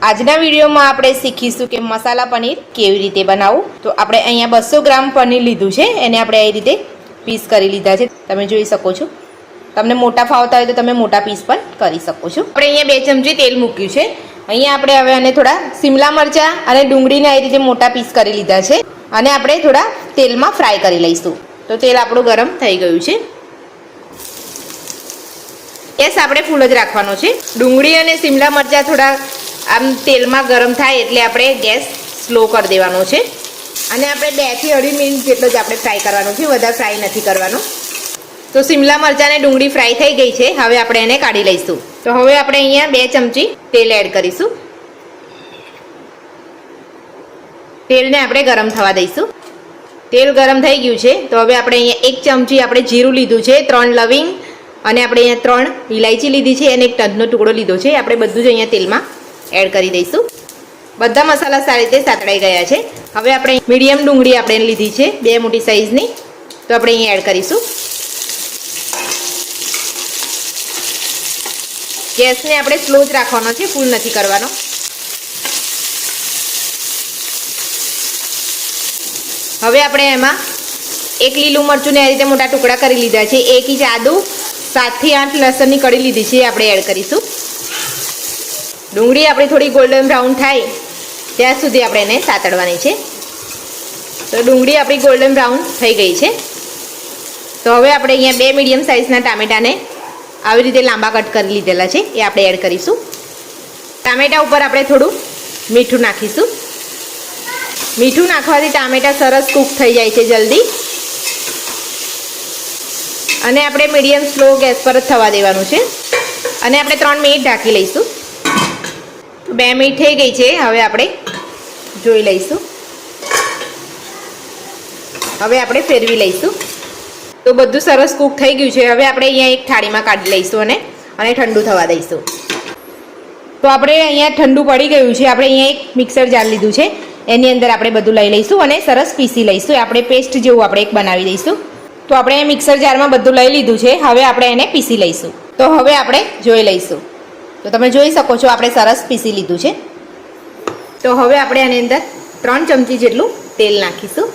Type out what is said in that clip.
આજના વિડીયોમાં આપણે શીખીશું કે મસાલા પનીર કેવી રીતે બનાવવું। તો આપણે અહીંયા 200 ગ્રામ પનીર લીધું છે, એને આપણે આ રીતે પીસ કરી લીધા છે, તમે જોઈ શકો છો। તમને મોટા ફાવતા હોય તો તમે મોટા પીસ પણ કરી શકો છો। આપણે અહીંયા 2 ચમચી તેલ મૂક્યું છે। અહીંયા આપણે હવે આને થોડા શિમલા મરચાં અને ડુંગળીને આ રીતે મોટા પીસ કરી લીધા છે અને આપણે થોડા તેલમાં ફ્રાય કરી લઈશું। તો તેલ આપણું ગરમ થઈ ગયું છે। ગેસ આપણે ફૂલ જ રાખવાનો છે। ડુંગળી અને શિમલા મરચાં થોડા આમ તેલમાં ગરમ થાય એટલે આપણે ગેસ સ્લો કરી દેવાનો છે અને આપણે 2 થી 2.5 મિનિટ જેટલો જ આપણે ફ્રાય કરવાનો છે, વધારે ફ્રાય નથી કરવાનો। તો શિમલા મરચાં અને ડુંગળી ફ્રાય થઈ ગઈ છે, હવે આપણે એને કાઢી લઈશું। તો હવે આપણે અહીંયા 2 ચમચી તેલ એડ કરીશું। તેલને આપણે ગરમ થવા દઈશું। તેલ ગરમ થઈ ગયું છે, તો હવે આપણે અહીંયા 1 ચમચી આપણે જીરું લીધું છે, 3 લવિંગ અને આપણે અહીંયા 3 ઇલાયચી લીધી છે અને 1 તજનો ટુકડો લીધો છે, આપણે બધું જ અહીંયા તેલમાં એડ કરી દઈશું। બધા મસાલા સારી રીતે સાતળાઈ ગયા છે। હવે આપણે મીડિયમ ડુંગળી આપણે લીધી છે, 2 મોટી સાઈઝની, તો આપણે અહીંયા એડ કરીશું। ગેસને આપણે સ્લો જ રાખવાનો છે, ફૂલ નથી કરવાનો। હવે આપણે એમાં 1 લીલું મરચુંને આ રીતે મોટા ટુકડા કરી લીધા છે, 1 ઇંચ આદું, 7 થી 8 લસણની કળી લીધી છે, આપણે એડ કરીશું। ડુંગળી આપણી થોડી ગોલ્ડન બ્રાઉન થાય ત્યાં સુધી આપણે એને સાતળવાની છે। તો ડુંગળી આપણી ગોલ્ડન બ્રાઉન થઈ ગઈ છે। તો હવે આપણે અહીંયા 2 મીડિયમ સાઇઝના ટામેટાને આવી રીતે લાંબા કટ કરી લીધેલા છે, એ આપણે એડ કરીશું। ટામેટા ઉપર આપણે થોડું મીઠું નાખીશું। મીઠું નાખવાથી ટામેટા સરસ કૂક થઈ જાય છે જલ્દી, અને આપણે મીડિયમ સ્લો ગેસ પર જ થવા દેવાનું છે અને આપણે 3 મિનિટ ઢાંકી લઈશું। 2 મિનિટ થઈ ગઈ છે, હવે આપણે જોઈ લઈશું। હવે આપણે ફેરવી લઈશું। તો બધું સરસ કૂક થઈ ગયું છે, હવે આપણે અહીંયા એક થાળીમાં કાઢી લઈશું અને ઠંડુ થવા દઈશું। તો આપણે અહીંયા ઠંડુ પડી ગયું છે, આપણે અહીંયા એક મિક્સર જાર લીધું છે, એની અંદર આપણે બધું લઈ લઈશું અને સરસ પીસી લઈશું। આપણે પેસ્ટ જેવું આપણે એક બનાવી દઈશું। તો આપણે મિક્સર જારમાં બધું લઈ લીધું છે, હવે આપણે એને પીસી લઈશું। તો હવે આપણે જોઈ લઈશું। તો તમે જોઈ શકો છો આપણે સરસ પીસી લીધું છે। તો હવે આપણે આની અંદર 3 ચમચી જેટલું તેલ નાખીશું।